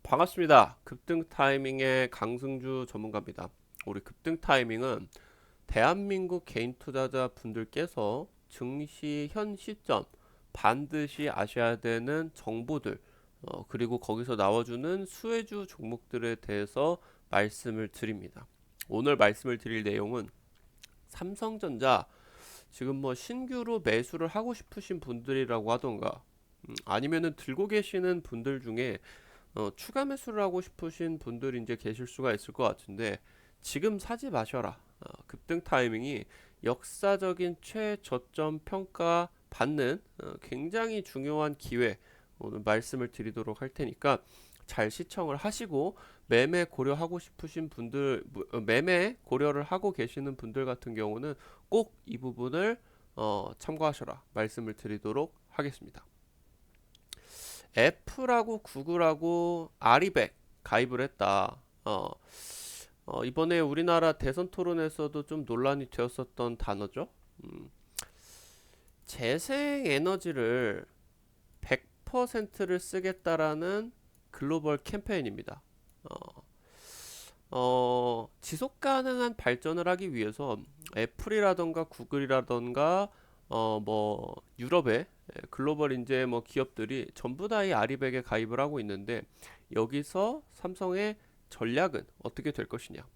반갑습니다. 급등 타이밍의 강승주 전문가입니다. 우리 급등 타이밍은 대한민국 개인 투자자 분들께서 증시 현 시점 반드시 아셔야 되는 정보들, 그리고 거기서 나와주는 수혜주 종목들에 대해서 말씀을 드립니다. 오늘 말씀을 드릴 내용은 삼성전자 지금 뭐 신규로 매수를 하고 싶으신 분들이라고 하던가, 아니면은 들고 계시는 분들 중에 추가 매수를 하고 싶으신 분들이 이제 계실 수가 있을 것 같은데, 지금 사지 마셔라. 급등 타이밍이 역사적인 최저점 평가 받는 굉장히 중요한 기회, 오늘 말씀을 드리도록 할 테니까 잘 시청을 하시고, 매매 고려하고 싶으신 분들, 매매 고려를 하고 계시는 분들 같은 경우는 꼭 이 부분을 참고하셔라 말씀을 드리도록 하겠습니다. 애플하고 구글하고 아리백 가입을 했다. 이번에 우리나라 대선 토론에서도 좀 논란이 되었었던 단어죠. 음, 재생 에너지를 100%를 쓰겠다라는 글로벌 캠페인입니다. 지속 가능한 발전을 하기 위해서 애플이라던가 구글이라던가 뭐 유럽의 글로벌 이제 뭐 기업들이 전부 다 이 아리백에 가입을 하고 있는데, 여기서 삼성의 전략은 어떻게 될 것이냐?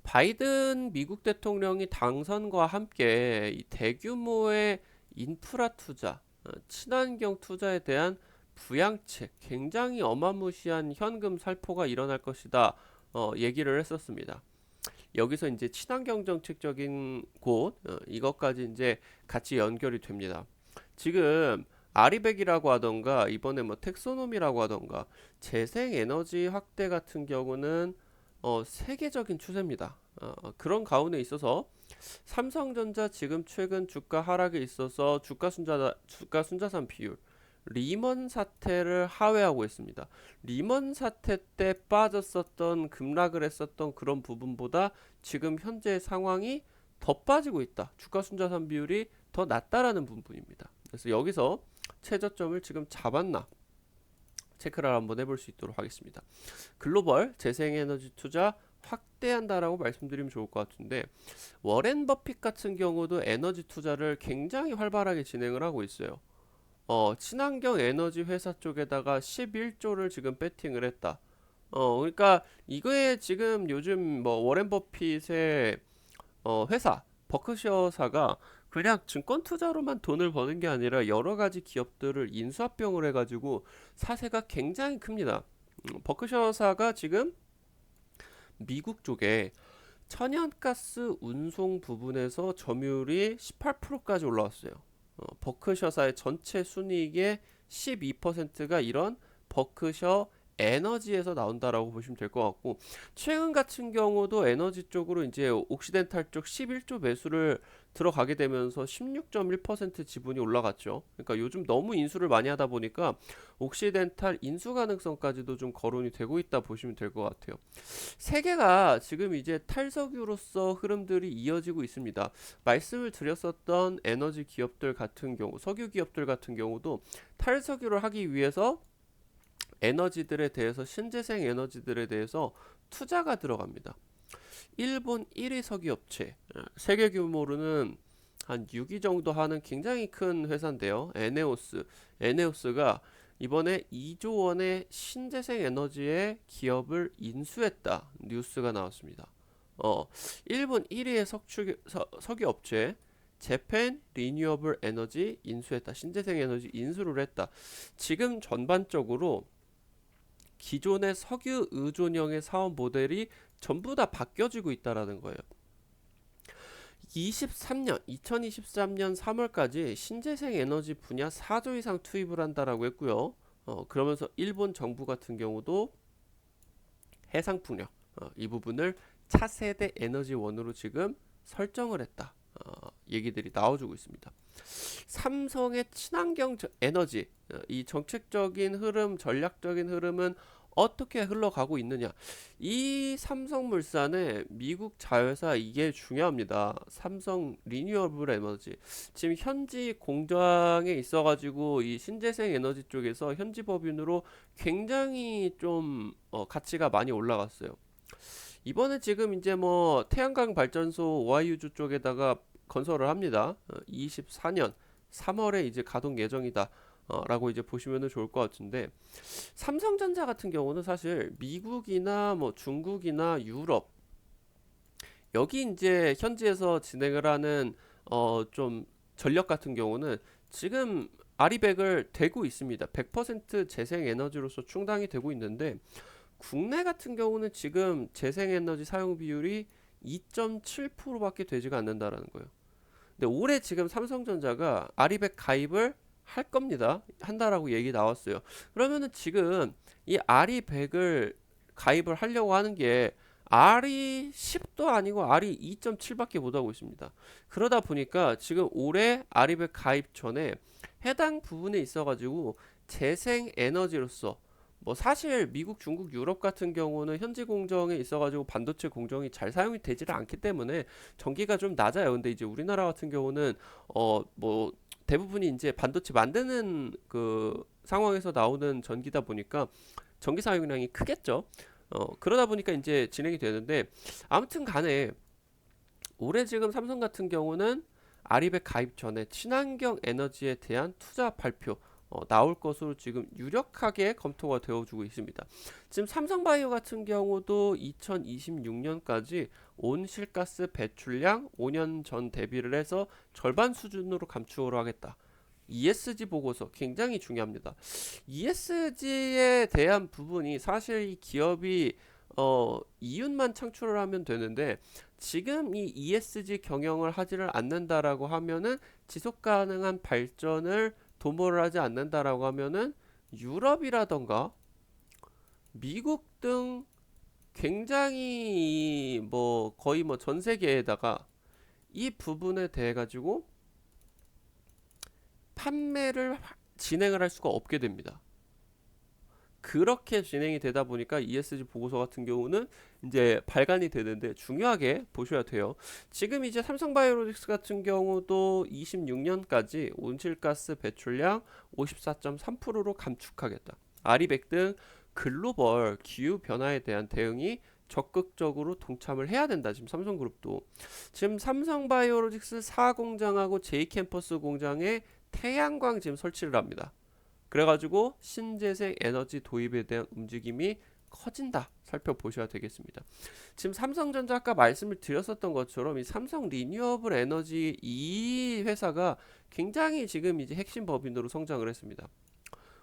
바이든 미국 대통령이 당선과 함께 이 대규모의 인프라 투자, 친환경 투자에 대한 부양책, 굉장히 어마무시한 현금 살포가 일어날 것이다. 얘기를 했었습니다. 여기서 이제 친환경 정책적인 곳, 이것까지 이제 같이 연결이 됩니다. 지금 아리백이라고 하던가 이번에 뭐 텍소노미라고 하던가 재생에너지 확대 같은 경우는 세계적인 추세입니다. 그런 가운데 있어서 삼성전자 지금 최근 주가 하락에 있어서 주가 순자산 비율, 리먼 사태를 하회하고 있습니다. 리먼 사태 때 빠졌었던, 급락을 했었던 그런 부분보다 지금 현재 상황이 더 빠지고 있다. 주가 순자산 비율이 더 낮다라는 부분입니다. 그래서 여기서 최저점을 지금 잡았나 체크를 한번 해볼 수 있도록 하겠습니다. 글로벌 재생에너지 투자 확대한다라고 말씀드리면 좋을 것 같은데, 워렌 버핏 같은 경우도 에너지 투자를 굉장히 활발하게 진행을 하고 있어요. 친환경 에너지 회사 쪽에다가 11조를 지금 배팅을 했다. 그러니까 이거에 지금 요즘 뭐 워렌 버핏의 회사 버크셔사가 그냥 증권 투자로만 돈을 버는 게 아니라 여러 가지 기업들을 인수합병을 해가지고 사세가 굉장히 큽니다. 버크셔사가 지금 미국 쪽에 천연가스 운송 부분에서 점유율이 18%까지 올라왔어요. 버크셔사의 전체 순이익의 12%가 이런 버크셔 에너지에서 나온다라고 보시면 될 것 같고, 최근 같은 경우도 에너지 쪽으로 이제 옥시덴탈 쪽 11조 매수를 들어가게 되면서 16.1% 지분이 올라갔죠. 그러니까 요즘 너무 인수를 많이 하다 보니까 옥시덴탈 인수 가능성까지도 좀 거론이 되고 있다 보시면 될 것 같아요. 세계가 지금 이제 탈석유로서 흐름들이 이어지고 있습니다. 말씀을 드렸었던 에너지 기업들 같은 경우, 석유 기업들 같은 경우도 탈석유를 하기 위해서 에너지들에 대해서, 신재생 에너지들에 대해서 투자가 들어갑니다. 일본 1위 석유업체, 세계 규모로는 한 6위 정도 하는 굉장히 큰 회사인데요. 에네오스가 이번에 2조 원의 신재생 에너지의 기업을 인수했다 뉴스가 나왔습니다. 일본 1위의 석유 업체 재팬 리뉴어블 에너지 인수했다. 신재생 에너지 인수를 했다. 지금 전반적으로 기존의 석유 의존형의 사업 모델이 전부 다 바뀌어지고 있다라는 거예요. 2023년 3월까지 신재생 에너지 분야 4조 이상 투입을 한다라고 했고요. 그러면서 일본 정부 같은 경우도 해상풍력, 이 부분을 차세대 에너지원으로 지금 설정을 했다. 얘기들이 나와주고 있습니다. 삼성의 친환경 에너지, 이 정책적인 흐름, 전략적인 흐름은 어떻게 흘러가고 있느냐. 이 삼성물산의 미국 자회사 이게 중요합니다. 삼성 리뉴얼블 에너지. 지금 현지 공장에 있어가지고 이 신재생 에너지 쪽에서 현지 법인으로 굉장히 좀 가치가 많이 올라갔어요. 이번에 지금 이제 뭐 태양광 발전소 오하이오주 쪽에다가 건설을 합니다. 24년 3월에 이제 가동 예정이다. 라고 이제 보시면 좋을 것 같은데 삼성전자 같은 경우는 사실 미국이나 뭐 중국이나 유럽 여기 이제 현지에서 진행을 하는 좀 전력 같은 경우는 지금 아리백을 되고 있습니다. 100% 재생에너지로서 충당이 되고 있는데 국내 같은 경우는 지금 재생에너지 사용 비율이 2.7%밖에 되지가 않는다라는 거예요. 근데 올해 지금 삼성전자가 아리백 가입을 할 겁니다. 한다라고 얘기 나왔어요. 그러면은 지금 이 아리100을 가입을 하려고 하는 게 아리10도 아니고 아리2.7밖에 못 하고 있습니다. 그러다 보니까 지금 올해 아리100 가입 전에 해당 부분에 있어가지고 재생 에너지로서 뭐 사실 미국, 중국, 유럽 같은 경우는 현지 공정에 있어가지고 반도체 공정이 잘 사용이 되지를 않기 때문에 전기가 좀 낮아요. 근데 이제 우리나라 같은 경우는 뭐 대부분이 이제 반도체 만드는 그 상황에서 나오는 전기다 보니까 전기 사용량이 크겠죠. 그러다 보니까 이제 진행이 되는데 아무튼 간에 올해 지금 삼성 같은 경우는 아리백 가입 전에 친환경 에너지에 대한 투자 발표 나올 것으로 지금 유력하게 검토가 되어주고 있습니다. 지금 삼성바이오 같은 경우도 2026년까지 온실가스 배출량 5년 전 대비를 해서 절반 수준으로 감축을 하겠다. ESG 보고서 굉장히 중요합니다. ESG에 대한 부분이 사실 이 기업이 이윤만 창출을 하면 되는데 지금 이 ESG 경영을 하지를 않는다라고 하면은 지속 가능한 발전을 도모를 하지 않는다라고 하면은 유럽이라던가 미국 등 굉장히 뭐 거의 뭐 전 세계에다가 이 부분에 대해 가지고 판매를 진행을 할 수가 없게 됩니다. 그렇게 진행이 되다 보니까 ESG 보고서 같은 경우는 이제 발간이 되는데 중요하게 보셔야 돼요. 지금 이제 삼성바이오로직스 같은 경우도 26년까지 온실가스 배출량 54.3%로 감축하겠다. 아리백 등 글로벌 기후 변화에 대한 대응이 적극적으로 동참을 해야 된다. 지금 삼성그룹도 지금 삼성바이오로직스 4공장하고 J캠퍼스 공장에 태양광 지금 설치를 합니다. 그래가지고 신재생 에너지 도입에 대한 움직임이 커진다 살펴보셔야 되겠습니다. 지금 삼성전자 아까 말씀을 드렸었던 것처럼 이 삼성 리뉴어블 에너지 이 회사가 굉장히 지금 이제 핵심 법인으로 성장을 했습니다.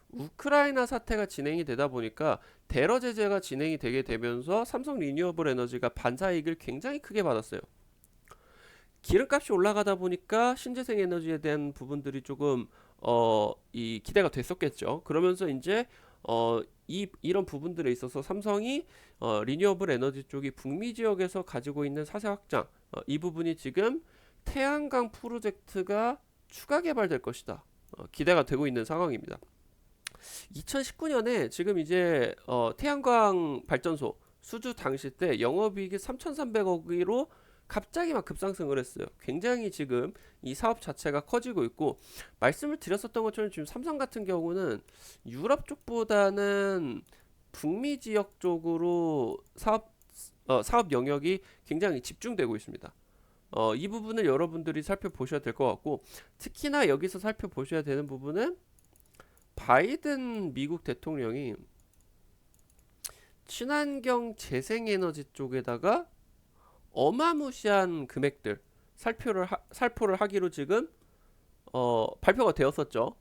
우크라이나 사태가 진행이 되다 보니까 대러 제재가 진행이 되게 되면서 삼성 리뉴어블 에너지가 반사이익을 굉장히 크게 받았어요. 기름값이 올라가다 보니까 신재생 에너지에 대한 부분들이 조금 이 기대가 됐었겠죠. 그러면서 이제 이런 부분들에 있어서 삼성이 리뉴어블 에너지 쪽이 북미 지역에서 가지고 있는 사세 확장 이 부분이 지금 태양광 프로젝트가 추가 개발될 것이다. 기대가 되고 있는 상황입니다. 2019년에 지금 이제 태양광 발전소 수주 당시 때 영업이익이 3,300억으로 갑자기 막 급상승을 했어요. 굉장히 지금 이 사업 자체가 커지고 있고 말씀을 드렸었던 것처럼 지금 삼성 같은 경우는 유럽 쪽보다는 북미 지역 쪽으로 사업 영역이 굉장히 집중되고 있습니다. 이 부분을 여러분들이 살펴보셔야 될 것 같고 특히나 여기서 살펴보셔야 되는 부분은 바이든 미국 대통령이 친환경 재생에너지 쪽에다가 어마무시한 금액들 살포를 하기로 지금 발표가 되었었죠.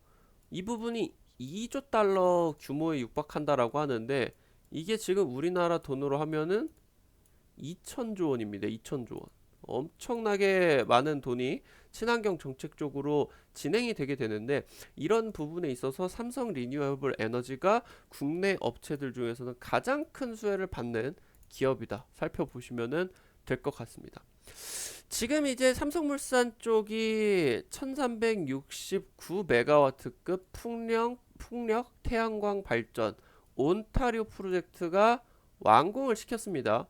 이 부분이 2조 달러 규모에 육박한다라고 하는데 이게 지금 우리나라 돈으로 하면은 2천조 원입니다. 2천조 원. 엄청나게 많은 돈이 친환경 정책 쪽으로 진행이 되게 되는데 이런 부분에 있어서 삼성 리뉴어블 에너지가 국내 업체들 중에서는 가장 큰 수혜를 받는 기업이다. 살펴보시면은 될 것 같습니다. 지금 이제 삼성물산 쪽이 1369메가와트급 풍력 태양광 발전 온타리오 프로젝트가 완공을 시켰습니다.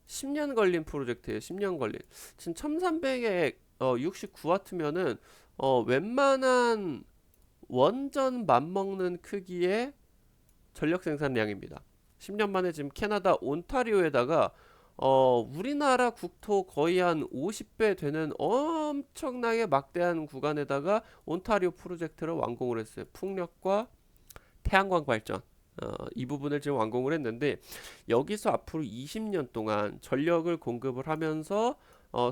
10년 걸린 프로젝트예요. 10년 걸린. 지금 1300에 69W면은 웬만한 원전 맞먹는 크기의 전력 생산량입니다. 10년 만에 지금 캐나다 온타리오에다가 우리나라 국토 거의 한 50배 되는 엄청나게 막대한 구간에다가 온타리오 프로젝트를 완공을 했어요. 풍력과 태양광 발전. 이 부분을 지금 완공을 했는데 여기서 앞으로 20년 동안 전력을 공급을 하면서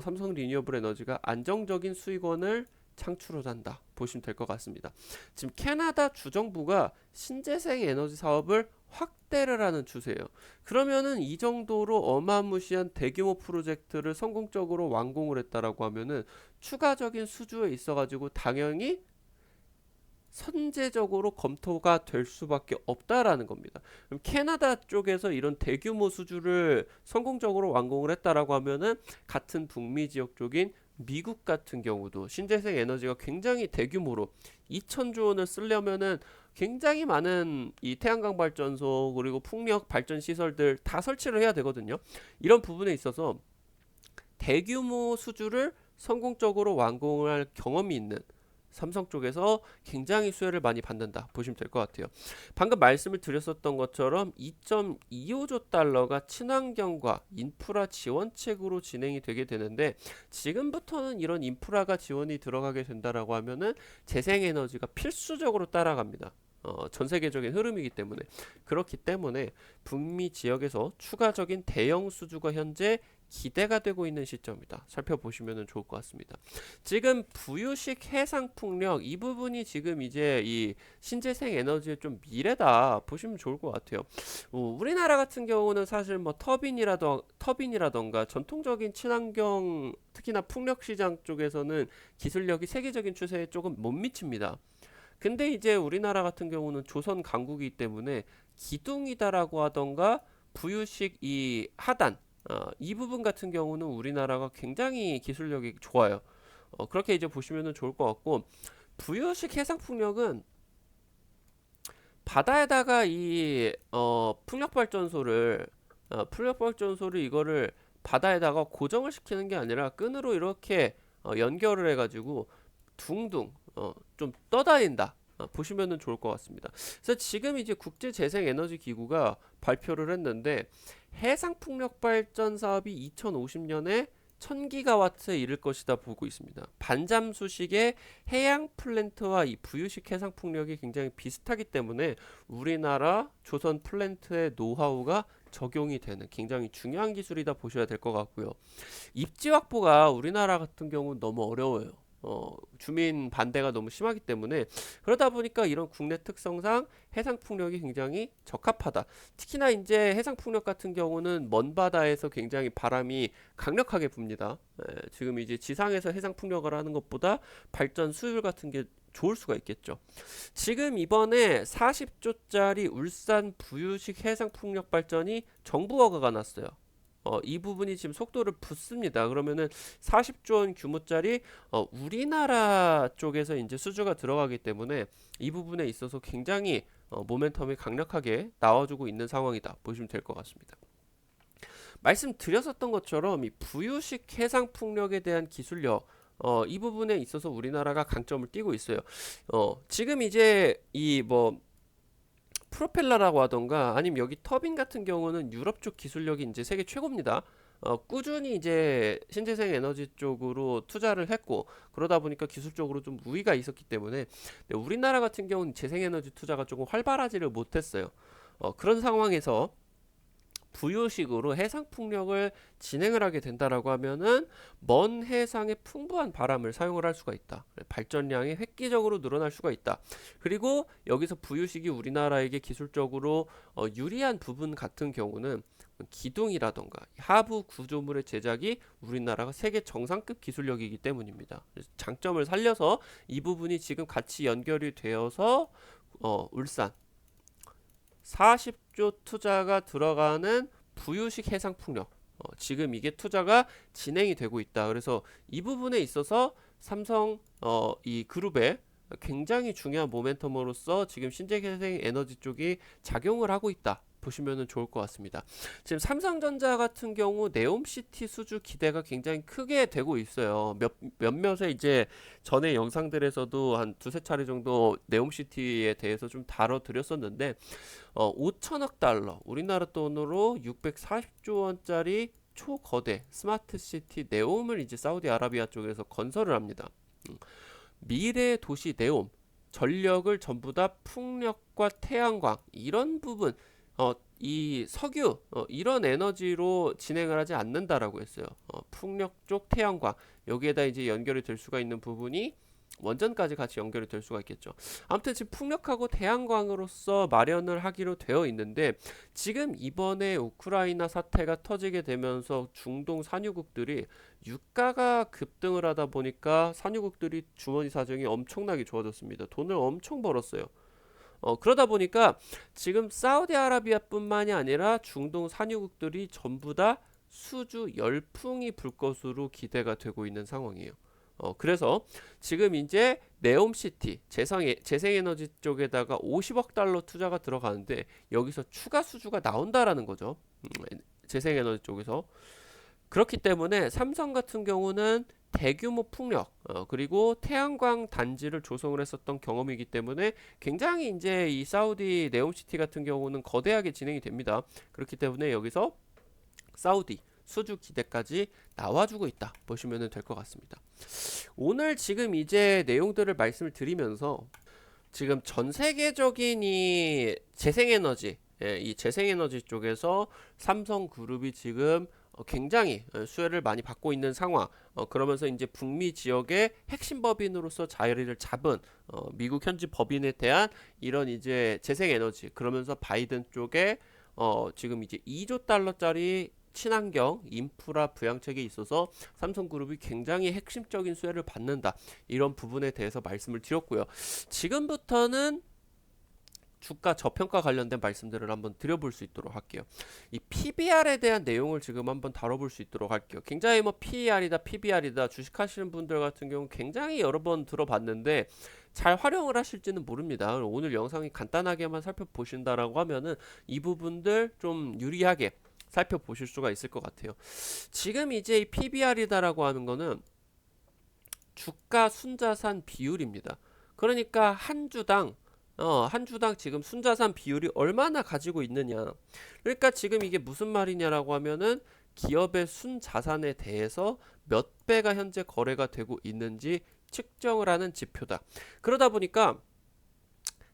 삼성 리뉴어블 에너지가 안정적인 수익원을 창출한다 보시면 될 것 같습니다. 지금 캐나다 주정부가 신재생 에너지 사업을 확대를 하는 추세예요. 그러면은 이 정도로 어마무시한 대규모 프로젝트를 성공적으로 완공을 했다라고 하면은 추가적인 수주에 있어가지고 당연히 선제적으로 검토가 될 수밖에 없다라는 겁니다. 그럼 캐나다 쪽에서 이런 대규모 수주를 성공적으로 완공을 했다라고 하면은 같은 북미 지역 쪽인 미국 같은 경우도 신재생 에너지가 굉장히 대규모로 2,000조 원을 쓰려면은 굉장히 많은 이 태양광 발전소 그리고 풍력 발전 시설들 다 설치를 해야 되거든요. 이런 부분에 있어서 대규모 수주를 성공적으로 완공할 경험이 있는 삼성 쪽에서 굉장히 수혜를 많이 받는다 보시면 될 것 같아요. 방금 말씀을 드렸었던 것처럼 2.25조 달러가 친환경과 인프라 지원책으로 진행이 되게 되는데 지금부터는 이런 인프라가 지원이 들어가게 된다라고 하면은 재생에너지가 필수적으로 따라갑니다. 전 세계적인 흐름이기 때문에 그렇기 때문에 북미 지역에서 추가적인 대형 수주가 현재 기대가 되고 있는 시점이다. 살펴보시면 좋을 것 같습니다. 지금 부유식 해상풍력 이 부분이 지금 이제 이 신재생 에너지의 좀 미래다 보시면 좋을 것 같아요. 우리나라 같은 경우는 사실 뭐 터빈이라던가 전통적인 친환경 특히나 풍력 시장 쪽에서는 기술력이 세계적인 추세에 조금 못 미칩니다. 근데 이제 우리나라 같은 경우는 조선 강국이기 때문에 기둥이다라고 하던가 부유식 이 하단 이 부분 같은 경우는 우리나라가 굉장히 기술력이 좋아요. 그렇게 이제 보시면 좋을 것 같고 부유식 해상풍력은 바다에다가 이 풍력발전소를 이거를 바다에다가 고정을 시키는 게 아니라 끈으로 이렇게 연결을 해가지고 둥둥 좀 떠다닌다. 보시면은 좋을 것 같습니다. 그래서 지금 이제 국제재생에너지기구가 발표를 했는데 해상풍력 발전 사업이 2050년에 1000기가와트에 이를 것이다 보고 있습니다. 반잠수식의 해양 플랜트와 이 부유식 해상풍력이 굉장히 비슷하기 때문에 우리나라 조선 플랜트의 노하우가 적용이 되는 굉장히 중요한 기술이다 보셔야 될 것 같고요. 입지 확보가 우리나라 같은 경우는 너무 어려워요. 주민 반대가 너무 심하기 때문에 그러다 보니까 이런 국내 특성상 해상풍력이 굉장히 적합하다. 특히나 이제 해상풍력 같은 경우는 먼 바다에서 굉장히 바람이 강력하게 붑니다. 지금 이제 지상에서 해상풍력을 하는 것보다 발전 수율 같은 게 좋을 수가 있겠죠. 지금 이번에 40조짜리 울산 부유식 해상풍력 발전이 정부 허가가 났어요. 이 부분이 지금 속도를 붙습니다. 그러면은 40조 원 규모짜리 우리나라 쪽에서 이제 수주가 들어가기 때문에 이 부분에 있어서 굉장히 모멘텀이 강력하게 나와주고 있는 상황이다 보시면 될 것 같습니다. 말씀드렸었던 것처럼 이 부유식 해상 풍력에 대한 기술력 이 부분에 있어서 우리나라가 강점을 띠고 있어요. 지금 이제 이 뭐 프로펠러라고 하던가 아니면 여기 터빈 같은 경우는 유럽 쪽 기술력이 이제 세계 최고입니다. 꾸준히 이제 신재생 에너지 쪽으로 투자를 했고 그러다 보니까 기술적으로 좀 우위가 있었기 때문에 우리나라 같은 경우는 재생에너지 투자가 조금 활발하지를 못했어요. 그런 상황에서 부유식으로 해상풍력을 진행을 하게 된다라고 하면은 먼 해상에 풍부한 바람을 사용을 할 수가 있다. 발전량이 획기적으로 늘어날 수가 있다. 그리고 여기서 부유식이 우리나라에게 기술적으로 유리한 부분 같은 경우는 기둥이라던가 하부 구조물의 제작이 우리나라가 세계 정상급 기술력이기 때문입니다. 장점을 살려서 이 부분이 지금 같이 연결이 되어서 울산 40조 투자가 들어가는 부유식 해상풍력 지금 이게 투자가 진행이 되고 있다. 그래서 이 부분에 있어서 삼성 이 그룹의 굉장히 중요한 모멘텀으로서 지금 신재생 에너지 쪽이 작용을 하고 있다 보시면 좋을 것 같습니다. 지금 삼성전자 같은 경우 네옴시티 수주 기대가 굉장히 크게 되고 있어요. 몇몇의 이제 전에 영상들에서도 한 두세 차례 정도 네옴시티에 대해서 좀 다뤄드렸었는데 5천억 달러 우리나라 돈으로 640조 원짜리 초거대 스마트시티 네옴을 이제 사우디아라비아 쪽에서 건설을 합니다. 미래 도시 네옴 전력을 전부 다 풍력과 태양광 이런 부분 이 석유 이런 에너지로 진행을 하지 않는다라고 했어요. 풍력 쪽 태양광 여기에다 이제 연결이 될 수가 있는 부분이 원전까지 같이 연결이 될 수가 있겠죠. 아무튼 지금 풍력하고 태양광으로서 마련을 하기로 되어 있는데 지금 이번에 우크라이나 사태가 터지게 되면서 중동 산유국들이 유가가 급등을 하다 보니까 산유국들이 주머니 사정이 엄청나게 좋아졌습니다. 돈을 엄청 벌었어요. 그러다 보니까 지금 사우디아라비아뿐만이 아니라 중동 산유국들이 전부 다 수주 열풍이 불 것으로 기대가 되고 있는 상황이에요. 그래서 지금 이제 네옴시티 재생에너지 쪽에다가 50억 달러 투자가 들어가는데 여기서 추가 수주가 나온다라는 거죠. 재생에너지 쪽에서. 그렇기 때문에 삼성 같은 경우는 대규모 풍력 그리고 태양광 단지를 조성을 했었던 경험이기 때문에 굉장히 이제 이 사우디 네옴시티 같은 경우는 거대하게 진행이 됩니다. 그렇기 때문에 여기서 사우디 수주 기대까지 나와주고 있다 보시면 될 것 같습니다. 오늘 지금 이제 내용들을 말씀을 드리면서 지금 전 세계적인 이 재생에너지 이 재생에너지 쪽에서 삼성그룹이 지금 굉장히 수혜를 많이 받고 있는 상황. 그러면서 이제 북미 지역의 핵심 법인으로서 자리를 잡은 미국 현지 법인에 대한 이런 이제 재생에너지. 그러면서 바이든 쪽에 지금 이제 2조 달러짜리 친환경 인프라 부양책에 있어서 삼성그룹이 굉장히 핵심적인 수혜를 받는다. 이런 부분에 대해서 말씀을 드렸고요. 지금부터는 주가 저평가 관련된 말씀들을 한번 드려볼 수 있도록 할게요. 이 PBR에 대한 내용을 지금 한번 다뤄볼 수 있도록 할게요. 굉장히 뭐 PER이다, PBR이다 주식하시는 분들 같은 경우 굉장히 여러 번 들어봤는데 잘 활용을 하실지는 모릅니다. 오늘 영상이 간단하게만 살펴보신다라고 하면은 이 부분들 좀 유리하게 살펴보실 수가 있을 것 같아요. 지금 이제 이 PBR이다라고 하는 거는 주가 순자산 비율입니다. 그러니까 한 주당 지금 순자산 비율이 얼마나 가지고 있느냐. 그러니까 지금 이게 무슨 말이냐라고 하면은 기업의 순자산에 대해서 몇 배가 현재 거래가 되고 있는지 측정을 하는 지표다. 그러다 보니까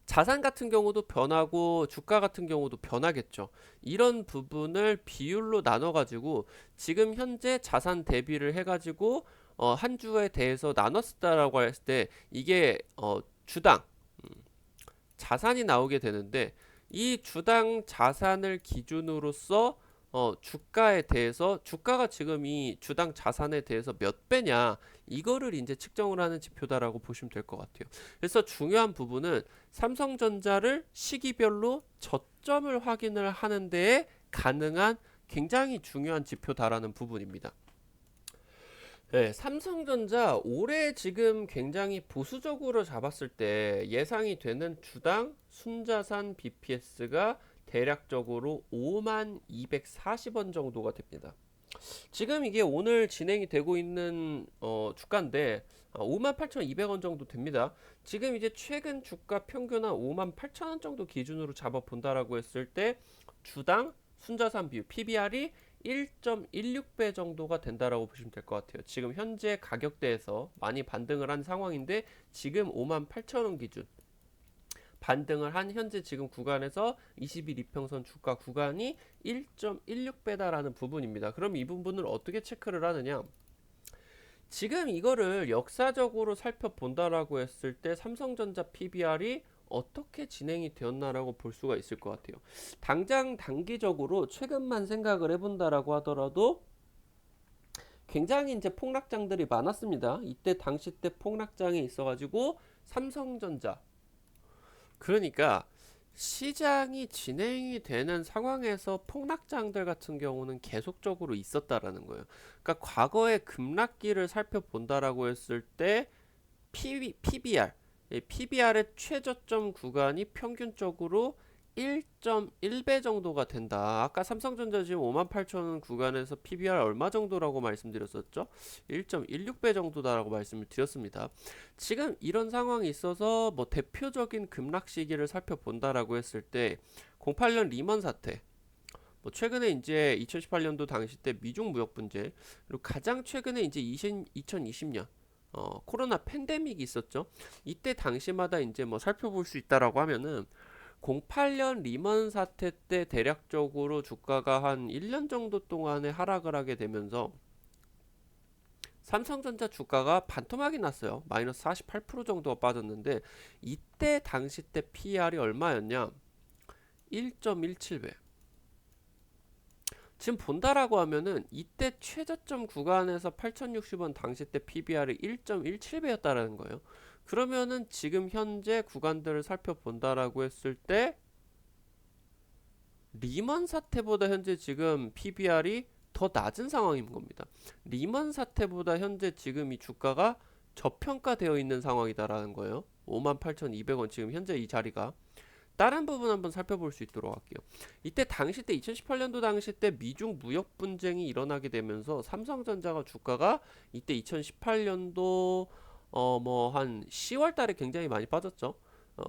자산 같은 경우도 변하고 주가 같은 경우도 변하겠죠. 이런 부분을 비율로 나눠가지고 지금 현재 자산 대비를 해가지고 한 주에 대해서 나눴다라고 했을 때 이게 주당 자산이 나오게 되는데 이 주당 자산을 기준으로서 주가에 대해서 주가가 지금 이 주당 자산에 대해서 몇 배냐 이거를 이제 측정을 하는 지표다라고 보시면 될 것 같아요. 그래서 중요한 부분은 삼성전자를 시기별로 저점을 확인을 하는 데에 가능한 굉장히 중요한 지표다라는 부분입니다. 네, 삼성전자 올해 지금 굉장히 보수적으로 잡았을 때 예상이 되는 주당 순자산 BPS가 대략적으로 5240원 정도가 됩니다. 지금 이게 오늘 진행이 되고 있는 주가인데 58,200원 정도 됩니다. 지금 이제 최근 주가 평균 한 58,000원 정도 기준으로 잡아 본다라고 했을 때 주당 순자산 비율 PBR이 1.16배 정도가 된다라고 보시면 될 것 같아요. 지금 현재 가격대에서 많이 반등을 한 상황인데 지금 58,000원 기준 반등을 한 현재 지금 구간에서 20일 이평선 주가 구간이 1.16배다라는 부분입니다. 그럼 이 부분을 어떻게 체크를 하느냐? 지금 이거를 역사적으로 살펴본다라고 했을 때 삼성전자 PBR이 어떻게 진행이 되었나라고 볼 수가 있을 것 같아요. 당장 단기적으로 최근만 생각을 해본다라고 하더라도 굉장히 이제 폭락장들이 많았습니다. 이때 당시 때 폭락장이 있어가지고 삼성전자 그러니까 시장이 진행이 되는 상황에서 폭락장들 같은 경우는 계속적으로 있었다라는 거예요. 그러니까 과거의 급락기를 살펴본다라고 했을 때 PBR PBR의 최저점 구간이 평균적으로 1.1배 정도가 된다. 아까 삼성전자 지금 58,000원 구간에서 PBR 얼마 정도라고 말씀드렸었죠? 1.16배 정도다라고 말씀을 드렸습니다. 지금 이런 상황이 있어서 뭐 대표적인 급락 시기를 살펴본다라고 했을 때 08년 리먼 사태, 뭐 최근에 이제 2018년도 당시 때 미중 무역 분쟁, 그리고 가장 최근에 이제 2020년 코로나 팬데믹이 있었죠. 이때 당시마다 이제 뭐 살펴볼 수 있다라고 하면은 08년 리먼 사태 때 대략적으로 주가가 한 1년 정도 동안에 하락을 하게 되면서 삼성전자 주가가 반토막이 났어요. 마이너스 48% 정도가 빠졌는데 이때 당시 때 PER이 얼마였냐? 1.17배. 지금 본다라고 하면은 이때 최저점 구간에서 8,060원 당시 때 PBR이 1.17배였다라는 거예요. 그러면은 지금 현재 구간들을 살펴본다라고 했을 때 리먼 사태보다 현재 지금 PBR이 더 낮은 상황인 겁니다. 리먼 사태보다 현재 지금 이 주가가 저평가되어 있는 상황이다라는 거예요. 58,200원 지금 현재 이 자리가. 다른 부분 한번 살펴볼 수 있도록 할게요. 이때 당시 때 2018년도 당시 때 미중 무역 분쟁이 일어나게 되면서 삼성전자가 주가가 이때 2018년도 뭐 한 10월 달에 굉장히 많이 빠졌죠.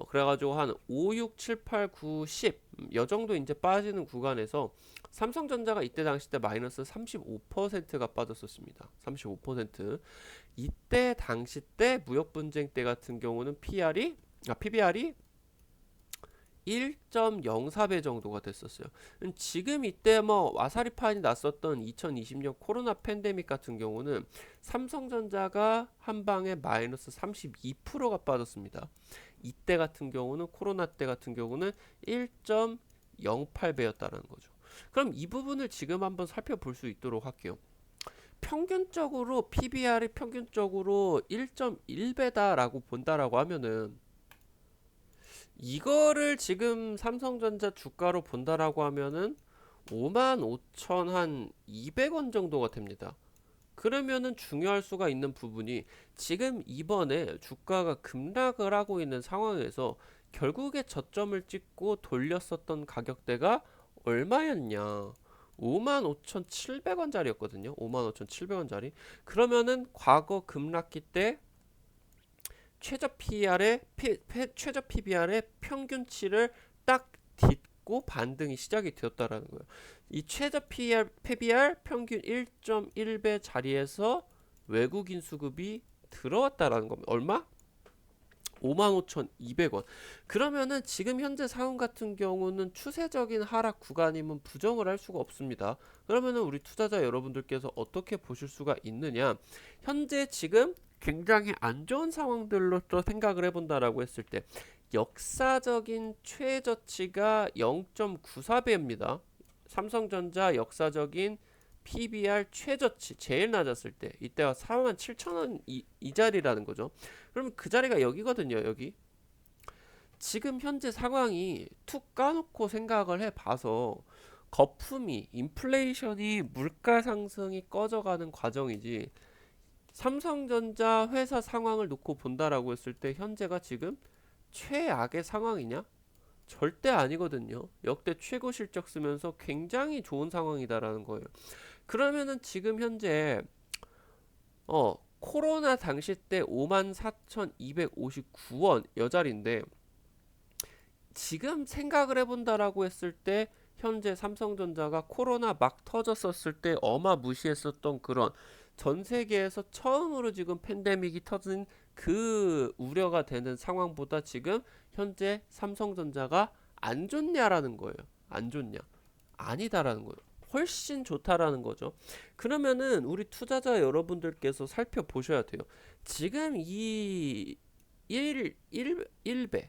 그래가지고 한 5, 6, 7, 8, 9, 10 여 정도 이제 빠지는 구간에서 삼성전자가 이때 당시 때 마이너스 35%가 빠졌었습니다. 35%. 이때 당시 때 무역 분쟁 때 같은 경우는 PBR이 1.04배 정도가 됐었어요. 지금 이때 뭐 와사리판이 났었던 2020년 코로나 팬데믹 같은 경우는 삼성전자가 한 방에 마이너스 32%가 빠졌습니다. 이때 같은 경우는 코로나 때 같은 경우는 1.08배였다는 거죠. 그럼 이 부분을 지금 한번 살펴볼 수 있도록 할게요. 평균적으로 PBR이 평균적으로 1.1배다라고 본다라고 하면은 이거를 지금 삼성전자 주가로 본다라고 하면은 55,200원 정도가 됩니다. 그러면은 중요할 수가 있는 부분이 지금 이번에 주가가 급락을 하고 있는 상황에서 결국에 저점을 찍고 돌렸었던 가격대가 얼마였냐? 55,700원짜리였거든요. 55,700원짜리. 그러면은 과거 급락기 때 최저 PBR의 평균치를 딱 딛고 반등이 시작이 되었다라는 거예요. 이 최저 PBR 평균 1.1배 자리에서 외국인 수급이 들어왔다라는 겁니다. 얼마? 55,200원. 그러면은 지금 현재 상황 같은 경우는 추세적인 하락 구간이면 부정을 할 수가 없습니다. 그러면은 우리 투자자 여러분들께서 어떻게 보실 수가 있느냐? 현재 지금 굉장히 안 좋은 상황들로 또 생각을 해본다라고 했을 때 역사적인 최저치가 0.94배입니다. 삼성전자 역사적인 PBR 최저치 제일 낮았을 때 이때가 47,000원 이 자리라는 거죠. 그러면 그 자리가 여기거든요. 여기. 지금 현재 상황이 툭 까놓고 생각을 해봐서 거품이 인플레이션이 물가 상승이 꺼져가는 과정이지 삼성전자 회사 상황을 놓고 본다라고 했을 때 현재가 지금 최악의 상황이냐? 절대 아니거든요. 역대 최고 실적 쓰면서 굉장히 좋은 상황이다라는 거예요. 그러면은 지금 현재 코로나 당시 때 54,259원 여자리인데 지금 생각을 해본다라고 했을 때 현재 삼성전자가 코로나 막 터졌었을 때 어마무시했었던 그런 전 세계에서 처음으로 지금 팬데믹이 터진 그 우려가 되는 상황보다 지금 현재 삼성전자가 안 좋냐라는 거예요. 안 좋냐? 아니다라는 거예요. 훨씬 좋다라는 거죠. 그러면은 우리 투자자 여러분들께서 살펴보셔야 돼요. 지금 이 1배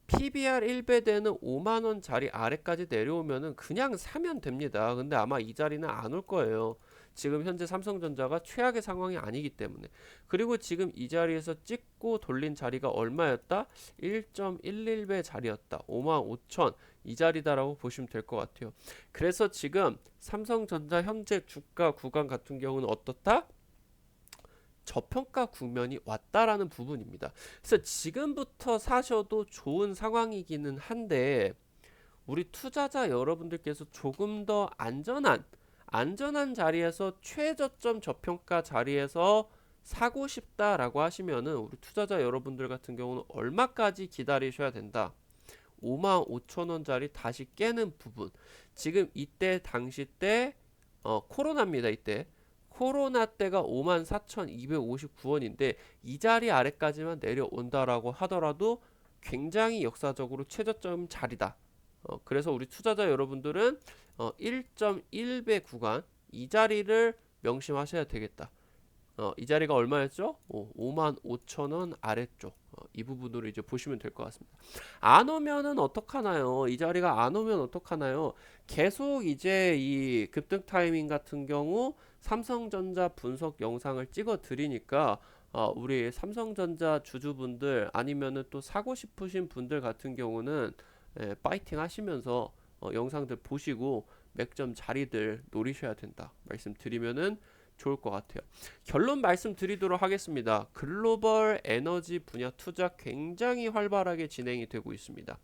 PBR 1배 되는 5만원 자리 아래까지 내려오면은 그냥 사면 됩니다. 근데 아마 이 자리는 안 올 거예요. 지금 현재 삼성전자가 최악의 상황이 아니기 때문에. 그리고 지금 이 자리에서 찍고 돌린 자리가 얼마였다? 1.11배 자리였다. 55,000 이 자리다라고 보시면 될 것 같아요. 그래서 지금 삼성전자 현재 주가 구간 같은 경우는 어떻다? 저평가 국면이 왔다라는 부분입니다. 그래서 지금부터 사셔도 좋은 상황이기는 한데 우리 투자자 여러분들께서 조금 더 안전한 자리에서 최저점 저평가 자리에서 사고 싶다라고 하시면은 우리 투자자 여러분들 같은 경우는 얼마까지 기다리셔야 된다. 55,000원짜리 다시 깨는 부분. 지금 이때 당시 때 코로나입니다. 이때 코로나 때가 54,259원인데 이 자리 아래까지만 내려온다라고 하더라도 굉장히 역사적으로 최저점 자리다. 그래서 우리 투자자 여러분들은 1.1배 구간 이 자리를 명심하셔야 되겠다. 이 자리가 얼마였죠? 55,000원 아래쪽. 이 부분으로 이제 보시면 될 것 같습니다. 안 오면은 어떡하나요? 이 자리가 안 오면 어떡하나요? 계속 이제 이 급등 타이밍 같은 경우 삼성전자 분석 영상을 찍어 드리니까 우리 삼성전자 주주분들 아니면은 또 사고 싶으신 분들 같은 경우는 파이팅 하시면서 영상들 보시고 맥점 자리들 노리셔야 된다 말씀드리면은 좋을 것 같아요. 결론 말씀드리도록 하겠습니다. 글로벌 에너지 분야 투자 굉장히 활발하게 진행이 되고 있습니다.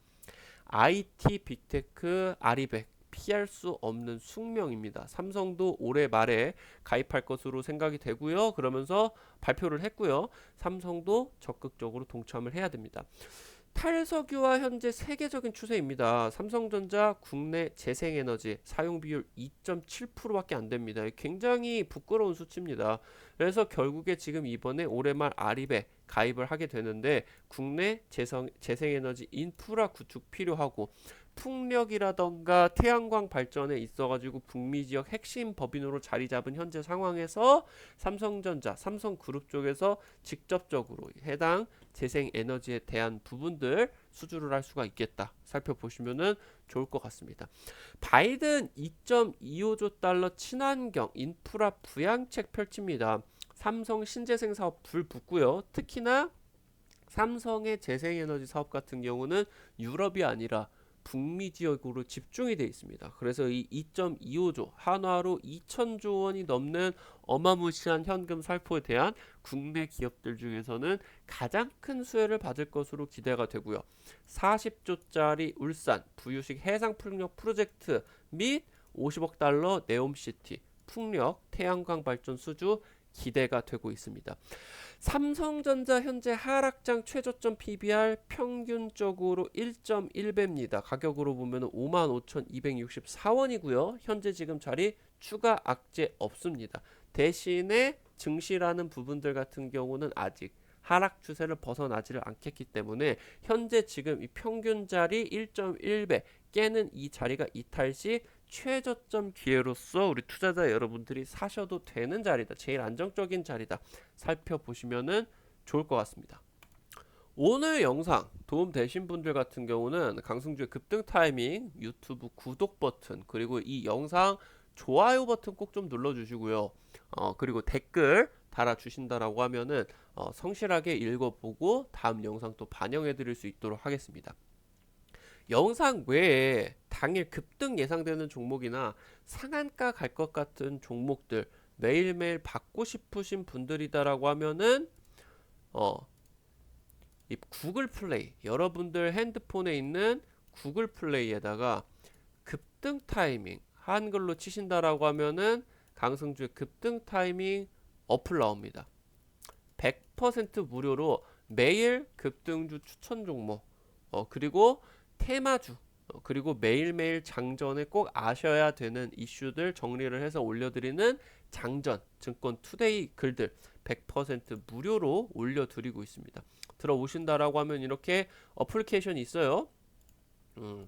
IT, 빅테크, 아리백 피할 수 없는 숙명입니다. 삼성도 올해 말에 가입할 것으로 생각이 되고요. 그러면서 발표를 했고요. 삼성도 적극적으로 동참을 해야 됩니다. 탈석유와 현재 세계적인 추세입니다. 삼성전자 국내 재생에너지 사용 비율 2.7%밖에 안 됩니다. 굉장히 부끄러운 수치입니다. 그래서 결국에 지금 이번에 올해 말 아리배 가입을 하게 되는데 국내 재생에너지 인프라 구축 필요하고 풍력이라던가 태양광 발전에 있어가지고 북미 지역 핵심 법인으로 자리 잡은 현재 상황에서 삼성전자, 삼성그룹 쪽에서 직접적으로 해당 재생에너지에 대한 부분들 수주를 할 수가 있겠다. 살펴보시면은 좋을 것 같습니다. 바이든 2.25조 달러 친환경 인프라 부양책 펼칩니다. 삼성 신재생 사업 불 붙고요. 특히나 삼성의 재생에너지 사업 같은 경우는 유럽이 아니라 북미 지역으로 집중이 되어 있습니다. 그래서 이 2.25조 한화로 2천조 원이 넘는 어마무시한 현금 살포에 대한 국내 기업들 중에서는 가장 큰 수혜를 받을 것으로 기대가 되고요. 40조짜리 울산 부유식 해상 풍력 프로젝트 및 50억 달러 네옴시티 풍력 태양광 발전 수주 기대가 되고 있습니다. 삼성전자 현재 하락장 최저점 PBR 평균적으로 1.1배입니다. 가격으로 보면 55,264원이고요. 현재 지금 자리 추가 악재 없습니다. 대신에 증시라는 부분들 같은 경우는 아직 하락 추세를 벗어나지를 않겠기 때문에 현재 지금 이 평균 자리 1.1배 깨는 이 자리가 이탈 시 최저점 기회로서 우리 투자자 여러분들이 사셔도 되는 자리다. 제일 안정적인 자리다. 살펴보시면은 좋을 것 같습니다. 오늘 영상 도움 되신 분들 같은 경우는 강승주의 급등 타이밍 유튜브 구독 버튼 그리고 이 영상 좋아요 버튼 꼭 좀 눌러주시고요. 그리고 댓글 달아주신다라고 하면은 성실하게 읽어보고 다음 영상 또 반영해 드릴 수 있도록 하겠습니다. 영상 외에 당일 급등 예상되는 종목이나 상한가 갈 것 같은 종목들 매일매일 받고 싶으신 분들이다라고 하면은 이 구글 플레이 여러분들 핸드폰에 있는 구글 플레이에다가 급등 타이밍 한글로 치신다라고 하면은 강승주의 급등 타이밍 어플 나옵니다. 100% 무료로 매일 급등주 추천 종목 그리고 테마주 그리고 매일매일 장전에 꼭 아셔야 되는 이슈들 정리를 해서 올려드리는 장전 증권 투데이 글들 100% 무료로 올려드리고 있습니다. 들어오신다라고 하면 이렇게 어플리케이션이 있어요.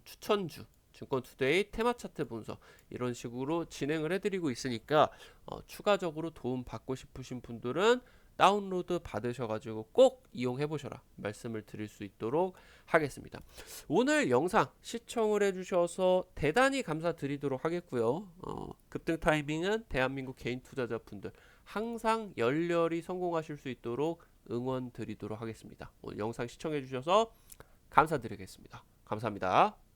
추천주 증권 투데이 테마 차트 분석 이런 식으로 진행을 해드리고 있으니까 추가적으로 도움 받고 싶으신 분들은 다운로드 받으셔가지고 꼭 이용해보셔라 말씀을 드릴 수 있도록 하겠습니다. 오늘 영상 시청을 해주셔서 대단히 감사드리도록 하겠고요. 급등 타이밍은 대한민국 개인 투자자분들 항상 열렬히 성공하실 수 있도록 응원 드리도록 하겠습니다. 오늘 영상 시청해주셔서 감사드리겠습니다. 감사합니다.